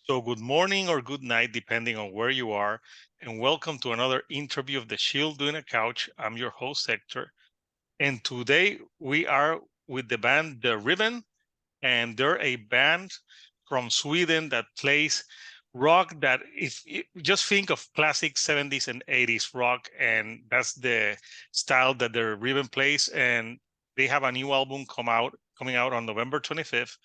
So good morning or good night, depending on where you are, and welcome to another interview of The Shield Doing a Couch. I'm your host, Hector, and today we are with the band The Riven, and they're a band from Sweden that plays rock that if just think of classic 70s and 80s rock, and that's the style that The Riven plays. And they have a new album coming out on November 25th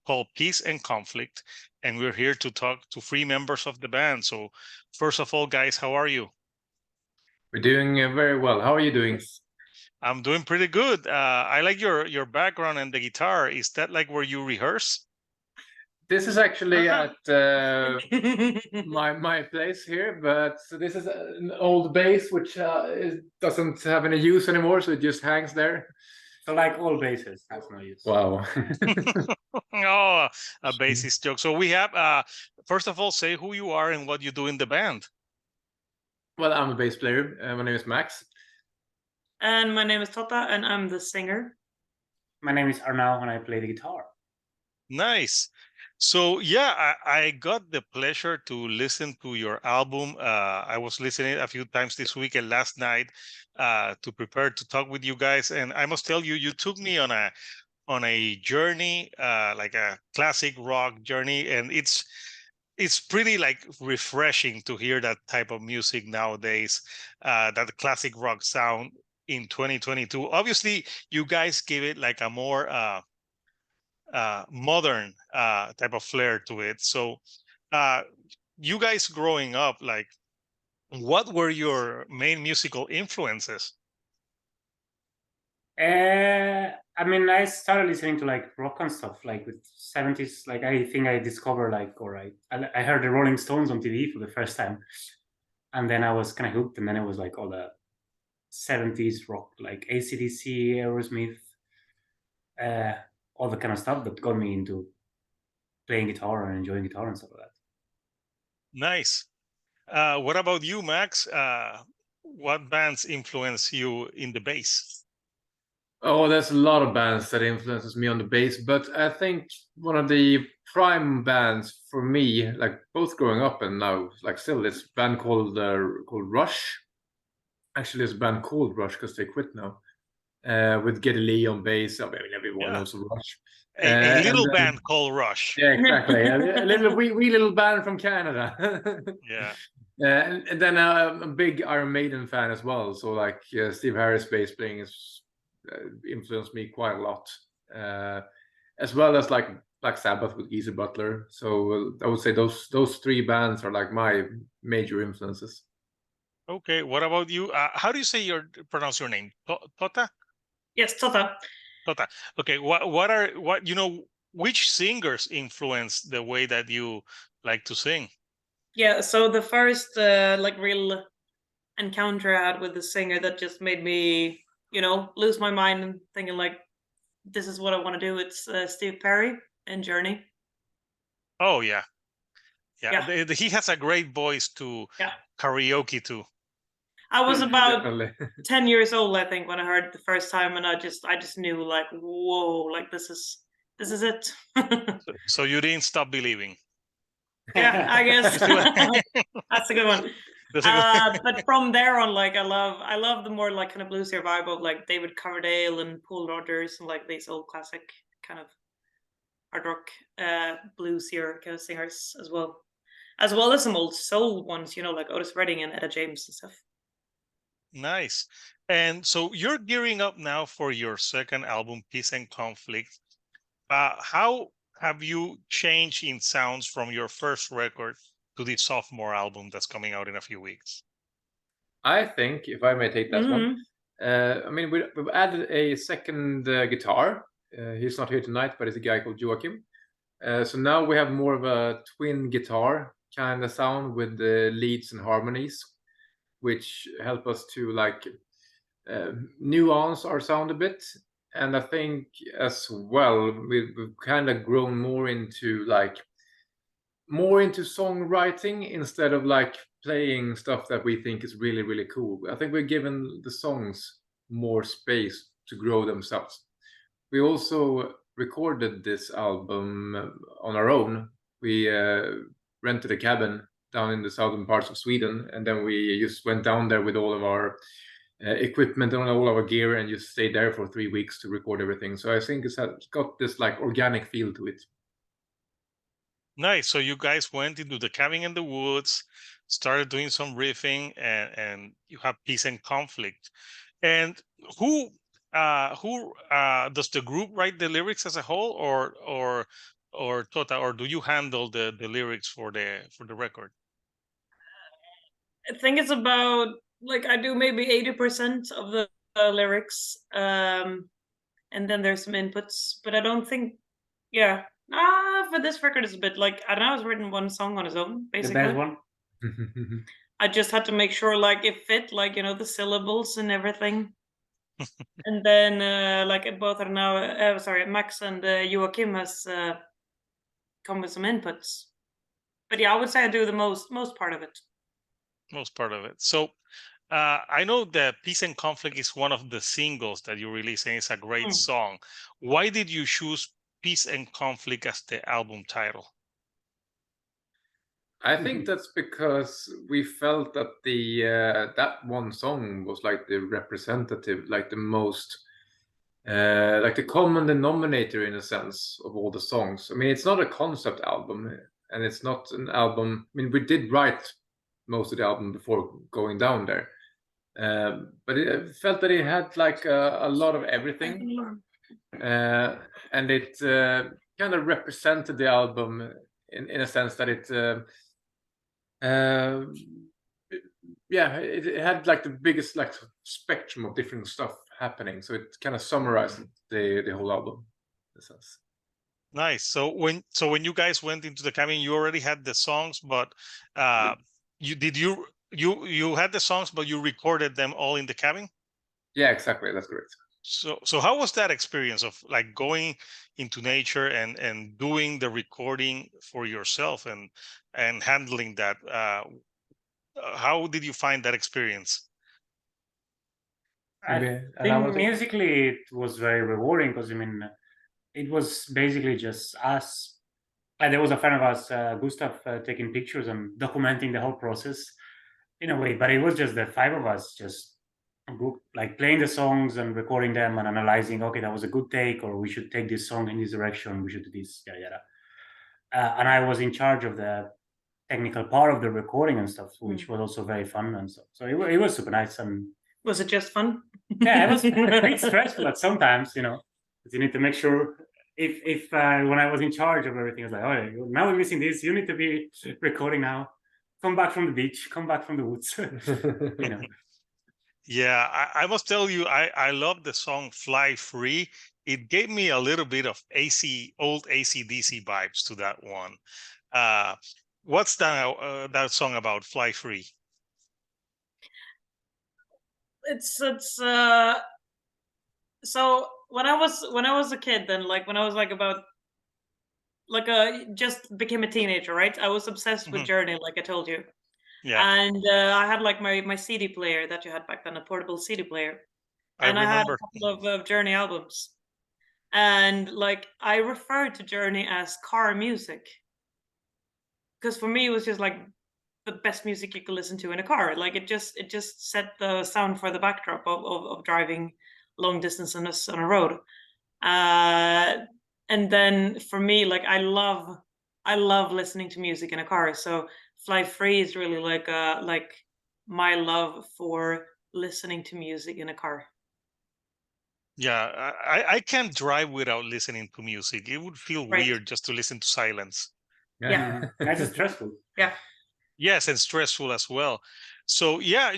called Peace and Conflict, and we're here to talk to three members of the band. So first of all, guys, how are you? We're doing very well. How are you doing? I'm doing pretty good. I like your background and the guitar. Is that like where you rehearse? This is actually at my place here, but this is an old bass which doesn't have any use anymore, so it just hangs there. So like all basses, has no use. Wow. Oh, a bassist joke. So we have, first of all, say who you are and what you do in the band. Well, I'm a bass player. My name is Max. And my name is Tota, and I'm the singer. My name is Arnau, and I play the guitar. Nice. So yeah, I got the pleasure to listen to your album. I was listening a few times this week and last night to prepare to talk with you guys. And I must tell you, you took me on a journey, like a classic rock journey, and it's pretty like refreshing to hear that type of music nowadays, that classic rock sound in 2022. Obviously, you guys give it like a more modern type of flair to it. So you guys growing up, like, what were your main musical influences? I mean, I started listening to like rock and stuff, like with 70s. Like I think I discovered like, or I heard the Rolling Stones on TV for the first time, and then I was kind of hooked. And then it was like all the 70s rock, like AC/DC, Aerosmith, all the kind of stuff that got me into playing guitar and enjoying guitar and stuff like that. Nice. What about you, Max? What bands influence you in the bass? Oh, there's a lot of bands that influences me on the bass, but I think one of the prime bands for me, like both growing up and now, like still, this band called Rush. Actually, it's a band called Rush because they quit now. With Geddy Lee on bass. I mean, everyone knows Rush. A little band called Rush. Yeah, exactly. a little wee little band from Canada. Yeah. And then I'm a big Iron Maiden fan as well. So like Steve Harris bass playing is influenced me quite a lot, as well as like Black Sabbath with Geezer Butler. So I would say those three bands are like my major influences. Okay. What about you? How do you say pronounce your name? Tota? Yes, Tota. Tota. Okay. Which singers influence the way that you like to sing? Yeah, so the first like real encounter I had with the singer that just made me, lose my mind and thinking like, this is what I want to do. It's Steve Perry in Journey. Oh yeah. He has a great voice to karaoke too. I was about 10 years old, I think, when I heard it the first time, and I just knew like, whoa, like this is it. So you didn't stop believing. Yeah, I guess that's a good one. But from there on, like I love the more like kind of bluesier vibe of like David Coverdale and Paul Rodgers and like these old classic kind of hard rock bluesier kind of singers as well as some old soul ones, like Otis Redding and Etta James and stuff. Nice. And so you're gearing up now for your second album, Peace and Conflict. How have you changed in sounds from your first record to the sophomore album that's coming out in a few weeks? I think, if I may take that one, I mean, we've added a second guitar. He's not here tonight, but it's a guy called Joachim. So now we have more of a twin guitar kind of sound with the leads and harmonies, which help us to like nuance our sound a bit. And I think as well, we've kind of grown more into songwriting instead of like playing stuff that we think is really, really cool. I think we're given the songs more space to grow themselves. We also recorded this album on our own. We rented a cabin down in the southern parts of Sweden, and then we just went down there with all of our equipment and all our gear, and just stayed there for 3 weeks to record everything. So I think it's got this like organic feel to it. Nice. So you guys went into the cabin in the woods, started doing some riffing, and you have Peace and Conflict. And who does the group write the lyrics as a whole, or Tota, or do you handle the lyrics for the record? I think it's about like I do maybe 80% of the lyrics, and then there's some inputs, but I don't think, for this record it's a bit like Adnan has written one song on his own, basically. The best one. I just had to make sure like it fit, like, you know, the syllables and everything. And then like both are now Max and Joachim has come with some inputs. But yeah, I would say I do the most part of it. Most part of it. So I know that Peace and Conflict is one of the singles that you released, and it's a great song. Why did you choose Peace and Conflict as the album title? I think that's because we felt that the that one song was like the representative, like the most, like the common denominator in a sense of all the songs. I mean, it's not a concept album, and it's not an album. I mean, we did write most of the album before going down there, but it felt that it had like a lot of everything, and it kind of represented the album in a sense that it. It had like the biggest like spectrum of different stuff happening, so it kind of summarized the whole album in a sense. Nice. So when you guys went into the cabin, you already had the songs, but you had the songs, but you recorded them all in the cabin? Yeah, exactly. That's correct. So how was that experience of like going into nature and doing the recording for yourself and handling that? How did you find that experience? I think musically it was very rewarding, because I mean, it was basically just us. There was a friend of us, Gustav, taking pictures and documenting the whole process in a way, but it was just the five of us just like playing the songs and recording them and analyzing, okay, that was a good take, or we should take this song in this direction, we should do this, yada. And I was in charge of the technical part of the recording and stuff, which was also very fun and stuff. So it was super nice. And was it just fun? Yeah, it was a bit stressful at sometimes, you know, because you need to make sure if when I was in charge of everything, I was like, oh, now we're missing this, you need to be recording now, come back from the beach, come back from the woods. You know. Yeah, I must tell you, I love the song Fly Free. It gave me a little bit of old AC/DC vibes to that one. What's that song about, Fly Free? It's so when I was a kid, then like when I was like about like just became a teenager, right? I was obsessed with Journey, like I told you. Yeah. And I had like my CD player that you had back then, a portable CD player. And I had a couple of Journey albums. And like I referred to Journey as car music. Because for me it was just like the best music you could listen to in a car. Like it just set the sound for the backdrop of driving long distances on a road. And then for me, like I love listening to music in a car. So Fly Free is really like my love for listening to music in a car. Yeah, I can't drive without listening to music. It would feel weird just to listen to silence. Yeah. That's stressful. Yeah. Yes, and stressful as well. So yeah,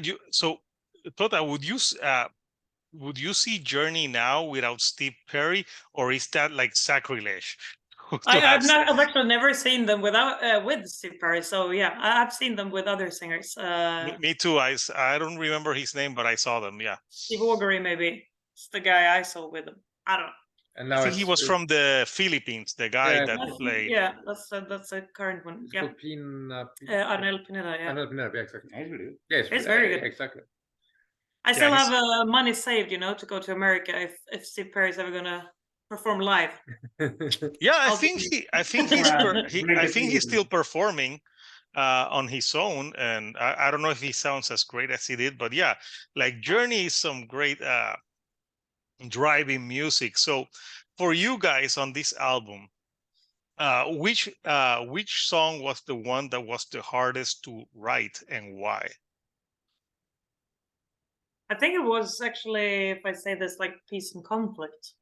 Tota, would you see Journey now without Steve Perry, or is that like sacrilege? I've actually never seen them without with Steve Perry. So yeah, I've seen them with other singers. Me too. I don't remember his name, but I saw them. Yeah. Steve Augury, maybe. It's the guy I saw with them. I don't know. And now I think he was from the Philippines, the guy that played. Yeah, that's a current one. Yeah. Arnel Pineda. Yeah. Arnel Pineda, yeah, exactly. Yeah, it's very good. Exactly. I still have money saved, you know, to go to America if Steve Perry's ever gonna perform live. Yeah, I think he's still performing. on his own, and I don't know if he sounds as great as he did, but yeah, like Journey is some great driving music. So for you guys on this album, which song was the one that was the hardest to write, and why? I think it was actually, if I say this, like Peace and Conflict.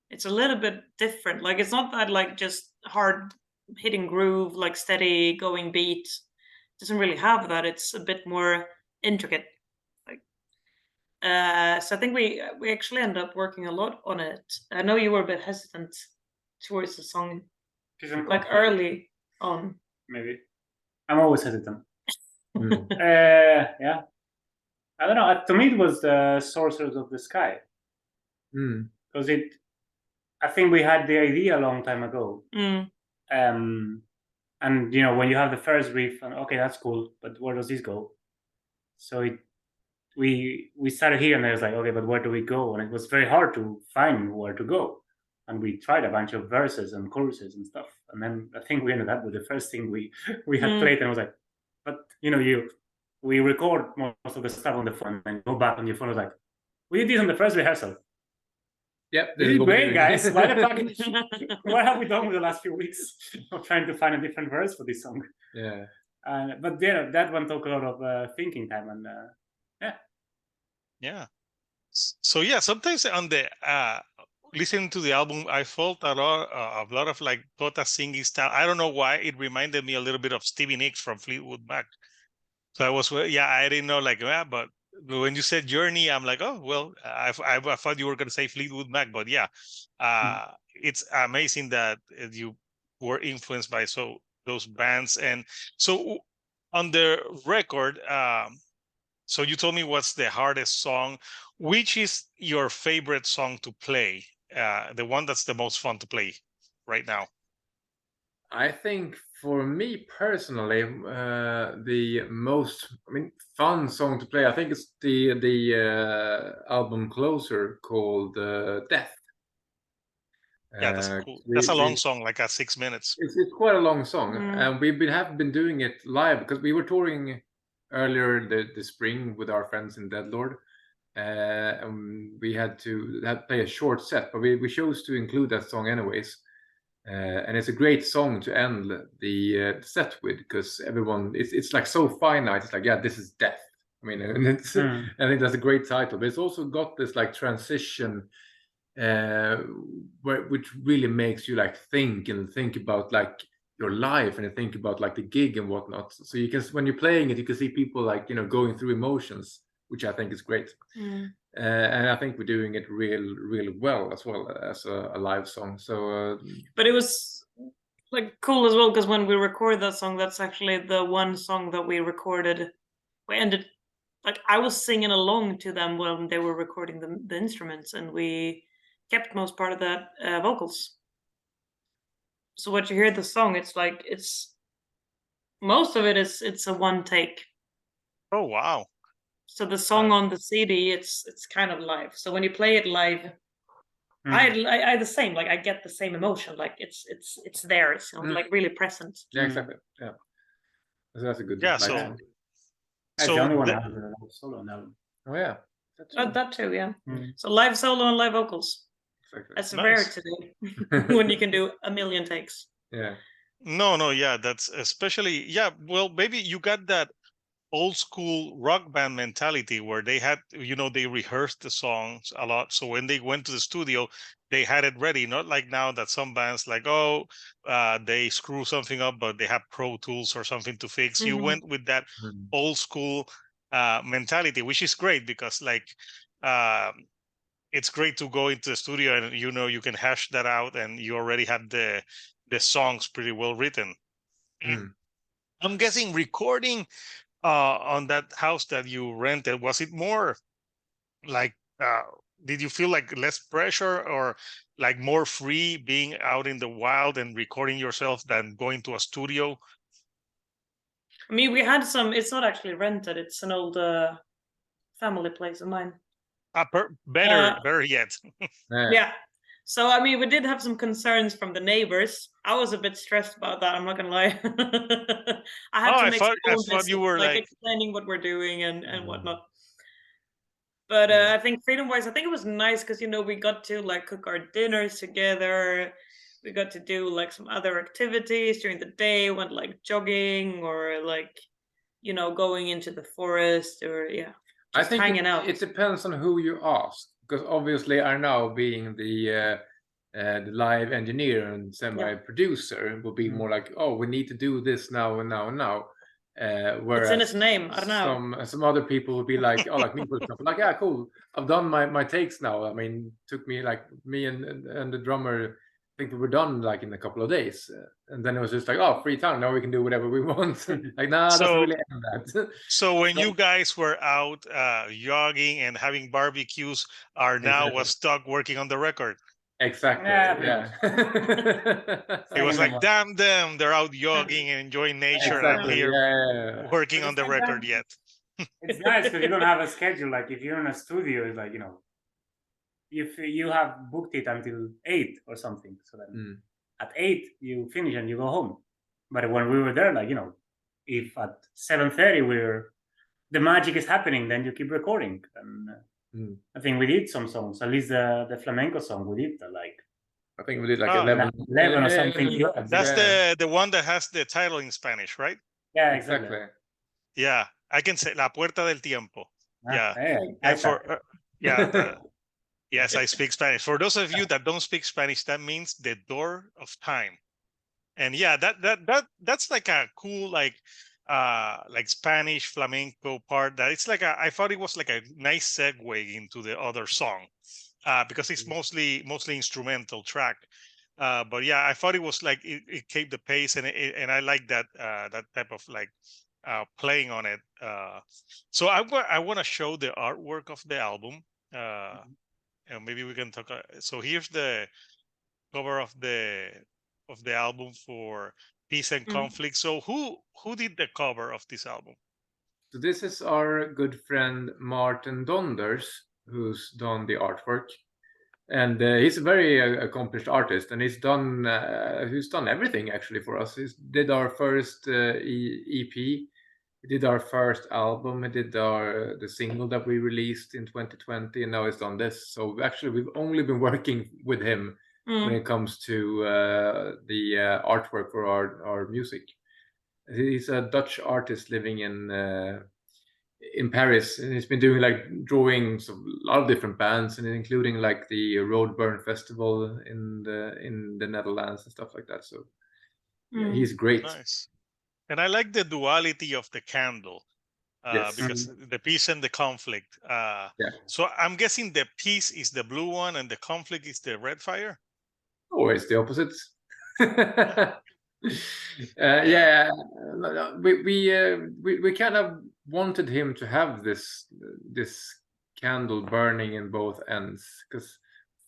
It's a little bit different. Like, it's not that like just hard hitting groove, like steady going beat. It doesn't really have that. It's a bit more intricate. Like, so I think we actually ended up working a lot on it. I know you were a bit hesitant towards the song, like early on. Maybe I'm always hesitant. Yeah, I don't know. To me, it was the Sorcerers of the Sky, because I think we had the idea a long time ago. And you know, when you have the first riff, and okay, that's cool, but where does this go? So we started here, and I was like, okay, but where do we go? And it was very hard to find where to go. And we tried a bunch of verses and choruses and stuff. And then I think we ended up with the first thing we had played, and I was like, but you know, we record most of the stuff on the phone and go back on your phone. I was like, we did this on the first rehearsal. Yep, this is great, guys. Why the fuck? What have we done with the last few weeks of trying to find a different verse for this song? Yeah. But yeah, that one took a lot of thinking time, and yeah. So yeah, sometimes on the listening to the album, I felt a lot of like Tota singing style. I don't know why it reminded me a little bit of Stevie Nicks from Fleetwood Mac. So I was, yeah, I didn't know, like, yeah, but when you said Journey, I'm like, oh well, I thought you were gonna say Fleetwood Mac, but yeah, it's amazing that you were influenced by those bands. And so on the record, so you told me what's the hardest song. Which is your favorite song to play? The one that's the most fun to play right now? I think for me personally, the most, fun song to play, I think it's the album Closer called Death. Yeah, that's cool. That's a long song, like 6 minutes. It's quite a long song, and we have been doing it live because we were touring earlier the spring with our friends in Deadlord, and we had to play a short set, but we chose to include that song anyways. And it's a great song to end the set with, because everyone, it's like so finite. It's like, yeah, this is death. I mean, and it's, I think that's a great title, but it's also got this like transition which really makes you like think about like your life, and think about like the gig and whatnot. So you can, when you're playing it, you can see people like, going through emotions, which I think is great. And I think we're doing it real well as a live song. So but it was like cool as well, because when we record that song, that's actually the one song that we recorded. We ended, like, I was singing along to them when they were recording the instruments, and we kept most part of that vocals. So what you hear the song, it's like, most of it is, it's a one take. Oh wow. So the song on the CD, it's kind of live. So when you play it live, I the same, like I get the same emotion, like it's there, it's like really present. Yeah, exactly. Yeah, so that's a good. Yeah, so the only one that has a solo now. Oh yeah, that too. Yeah. So live solo and live vocals. Exactly. That's rare today when you can do a million takes. Yeah. No, yeah, that's especially, yeah. Well, maybe you got that old school rock band mentality where they had, they rehearsed the songs a lot, so when they went to the studio they had it ready. Not like now that some bands like, they screw something up but they have Pro Tools or something to fix. You went with that old school mentality, which is great, because like it's great to go into the studio and you can hash that out, and you already have the songs pretty well written. I'm guessing recording on that house that you rented, was it more like, did you feel like less pressure, or like more free being out in the wild and recording yourself than going to a studio? I mean, we had some, it's not actually rented, it's an old family place of mine. Better yet. Yeah. So, I mean, we did have some concerns from the neighbors. I was a bit stressed about that. I'm not gonna lie. I had to make some I phone thought you visits, were like like, explaining what we're doing and whatnot. But I think freedom-wise, I think it was nice because we got to like cook our dinners together. We got to do like some other activities during the day, went like jogging or like going into the forest or I just think hanging out. it depends on who you ask, because obviously Arnaud, being the live engineer and semi-producer, will be more like, oh, we need to do this now and now and now. Whereas it's in his name, Arnaud. some other people will be like, oh, like me for example, like, yeah, cool, I've done my takes now. I mean, took me like me and the drummer, I think we were done like in a couple of days, and then it was just like, oh, free time, now we can do whatever we want. Like, nah, it doesn't really end that. So when you guys were out jogging and having barbecues, Arnaud was stuck working on the record. Exactly. Yeah. It was like, damn them, they're out jogging and enjoying nature, and I'm here working on the record yet. It's nice because you don't have a schedule. Like if you're in a studio, it's like, if you have booked it until 8 or something, so then at 8 you finish and you go home. But when we were there, like, if at 7:30 the magic is happening, then you keep recording. And I think we did some songs, at least the flamenco song we did like, I think we did like 11 or something. That's the one that has the title in Spanish, right? Yeah, exactly. Yeah, I can say La Puerta del Tiempo. Yes, I speak Spanish. For those of you that don't speak Spanish, that means the door of time. And yeah, that's like a cool like Spanish flamenco part. That it's like I thought it was like a nice segue into the other song, because it's mostly instrumental track. But yeah, I thought it was like it kept the pace, and I like that that type of like playing on it. So I want to show the artwork of the album. And maybe we can talk. So here's the cover of the album for Peace and Conflict. So who did the cover of this album? So this is our good friend Martin Donders, who's done the artwork, and he's a very accomplished artist, and he's done everything actually for us. He did our first EP, he did our first album, he did the single that we released in 2020, and now he's done this. So actually, we've only been working with him when it comes to the artwork for our music. He's a Dutch artist living in Paris, and he's been doing like drawings of a lot of different bands, and including like the Roadburn Festival in the Netherlands and stuff like that. So he's great. Nice. And I like the duality of the candle, because the peace and the conflict. So I'm guessing the peace is the blue one and the conflict is the red fire. Oh, it's the opposite. We kind of wanted him to have this candle burning in both ends, because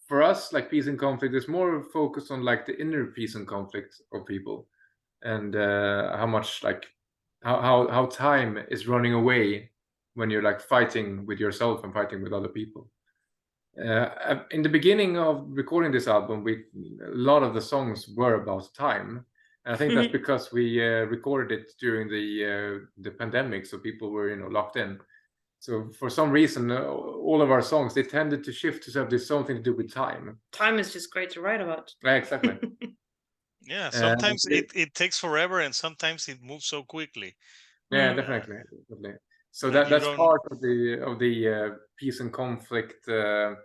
for us, like peace and conflict is more focused on like the inner peace and conflict of people, and how much like how time is running away when you're like fighting with yourself and fighting with other people. In the beginning of recording this album, a lot of the songs were about time. And I think that's because we recorded it during the pandemic, so people were locked in. So for some reason, all of our songs, they tended to shift to have something to do with time. Time is just great to write about. Yeah, exactly. Yeah, sometimes it takes forever, and sometimes it moves so quickly. Yeah, definitely. So that's part of the peace and conflict as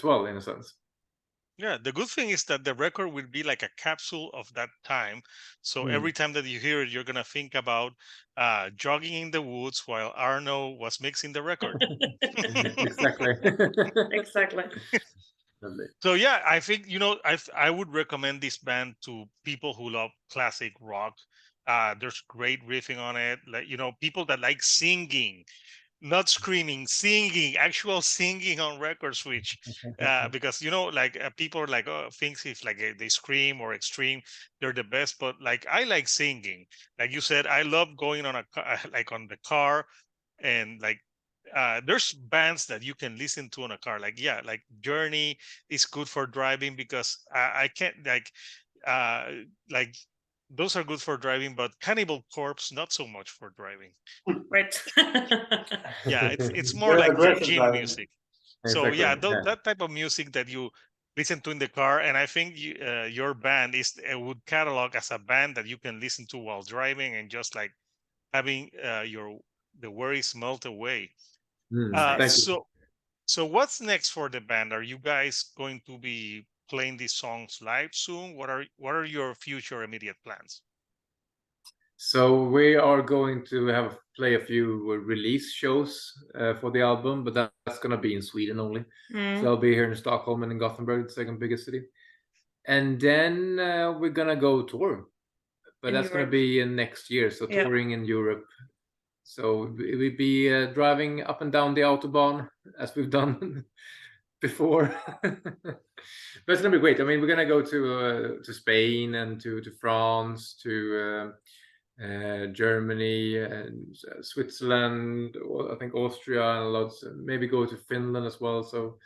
well, in a sense. Yeah, the good thing is that the record will be like a capsule of that time. So every time that you hear it, you're going to think about jogging in the woods while Arnaud was mixing the record. Exactly. Exactly. So yeah, I think, I would recommend this band to people who love classic rock. There's great riffing on it. Like, people that like singing, not screaming, singing, actual singing on record switch, because people are like, oh, thinks if like they scream or extreme, they're the best. But like I like singing, like you said, I love going on on the car and like there's bands that you can listen to in a car. Like like Journey is good for driving because I can't like those are good for driving, but Cannibal Corpse not so much for driving. Right. Yeah, it's more like gym driving. music. So Exactly. yeah, that type of music that you listen to in the car, and I think your band is would catalog as a band that you can listen to while driving and just like having the worries melt away. Thank you. So what's next for the band? Are you guys going to be playing these songs live soon? What are your future immediate plans? So we are going to play a few release shows for the album, but that's going to be in Sweden only. So I'll be here in Stockholm and in Gothenburg, the second biggest city. And then we're going to go tour, but that's going to be in next year. So touring in Europe. So we'll be driving up and down the Autobahn as we've done before. But it's going to be great. I mean, we're going to go to Spain and to France, to Germany and Switzerland, I think Austria, and lots. Maybe go to Finland as well. So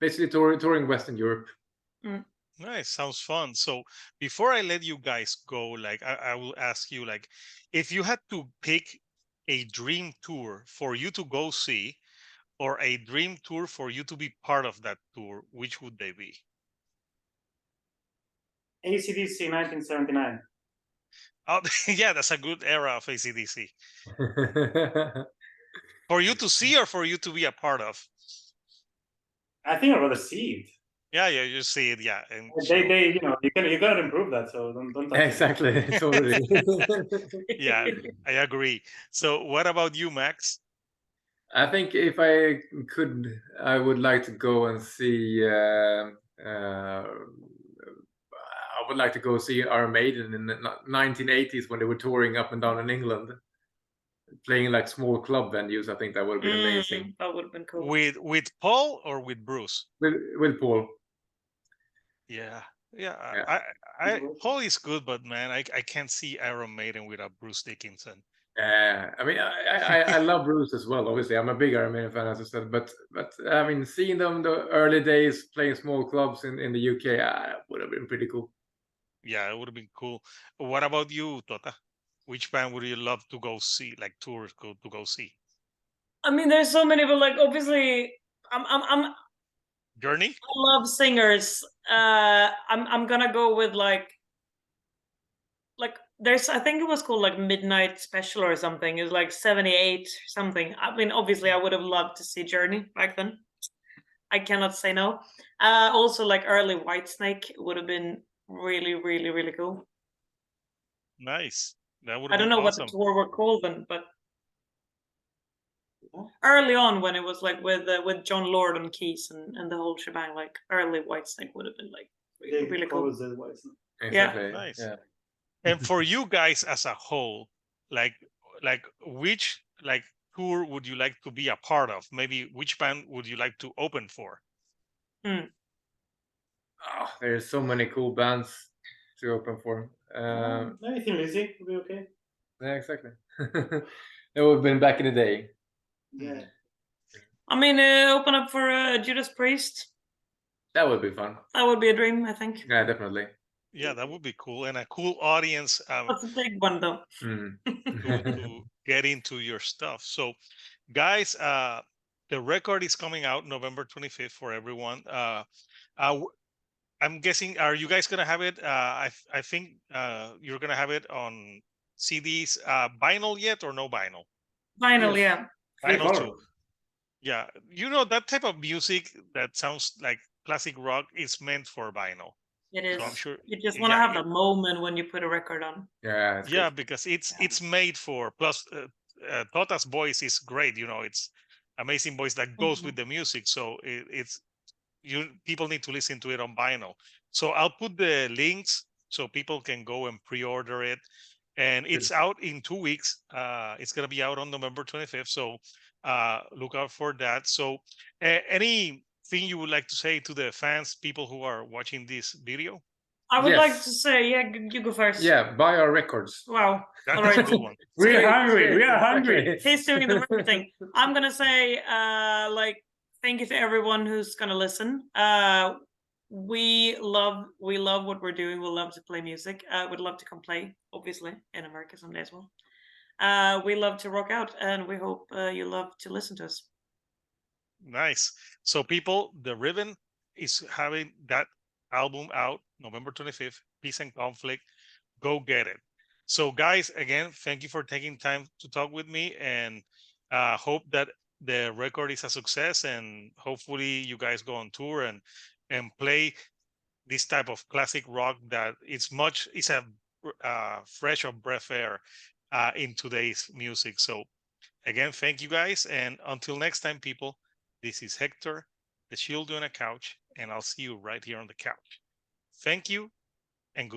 basically, touring Western Europe. Nice, sounds fun. So before I let you guys go, like I will ask you, like, if you had to pick a dream tour for you to go see, or a dream tour for you to be part of that tour, which would they be? AC/DC 1979. Oh, yeah, that's a good era of AC/DC. For you to see or for you to be a part of? I think I'd rather see it. Yeah, you see it, yeah. And they you gotta improve that, so don't touch exactly. Totally. Yeah, I agree. So what about you, Max? I think if I could, I would like to go and see. I would like to go see Iron Maiden in the 1980s when they were touring up and down in England, playing like small club venues. I think that would have been amazing. That would have been cool. With Paul or with Bruce? With Paul. Yeah. Paul is good, but man, I can't see Iron Maiden without Bruce Dickinson. I mean, I love Bruce as well. Obviously, I'm a big Iron Maiden fan, as I said. But I mean, seeing them the early days playing small clubs in the UK would have been pretty cool. Yeah, it would have been cool. What about you, Tota? Which band would you love to go see, like tours to go see? I mean, there's so many, but like obviously, I'm Journey. I love singers. I'm gonna go with like there's, I think it was called like Midnight Special or something. It was like 78 something. I mean, obviously, I would have loved to see Journey back then. I cannot say no. Also, like early Whitesnake would have been really, really, really cool. Nice. That would. I don't know awesome. what the tour were called then, but early on when it was like with John Lord on keys and the whole shebang, like early Whitesnake would have been like really cool. Exactly. Yeah. Nice. Yeah. And for you guys as a whole, like which tour would you like to be a part of? Maybe which band would you like to open for? Oh, there's so many cool bands to open for. Anything Lizzie would be okay. Yeah, exactly. That would have been back in the day. Yeah. I mean, open up for Judas Priest. That would be fun. That would be a dream, I think. Yeah, definitely. Yeah, that would be cool, and a cool audience. That's a big one, though. To get into your stuff. So, guys, the record is coming out November 25th for everyone. I'm guessing, are you guys gonna have it? I think you're gonna have it on CDs, vinyl yet or no vinyl? Vinyl, yeah. Vinyl too. Yeah, that type of music that sounds like classic rock is meant for vinyl. It is. So I'm sure you just want to have the moment when you put a record on. Yeah. Yeah, because it's made for. Plus, Tota's voice is great. It's amazing voice that goes with the music. So people need to listen to it on vinyl. So I'll put the links so people can go and pre-order it. And it's out in 2 weeks. It's gonna be out on November 25th. So look out for that. So anything you would like to say to the fans, people who are watching this video? I would like to say, you go first. Yeah, buy our records. Wow. That's All right. a good one. We're hungry. We are hungry. He's doing the right thing. I'm gonna say, thank you to everyone who's gonna listen. We love what we're doing. We love to play music. We'd love to come play, obviously, in America someday as well. We love to rock out, and we hope you love to listen to us. Nice. So people, the Riven is having that album out November 25th, Peace and Conflict. Go get it. So guys, again, thank you for taking time to talk with me, and hope that the record is a success, and hopefully you guys go on tour and play this type of classic rock that it's a fresh of breath air in today's music. So again, thank you guys, and until next time, people, this is Hector, the Shield on a Couch, and I'll see you right here on the couch. Thank you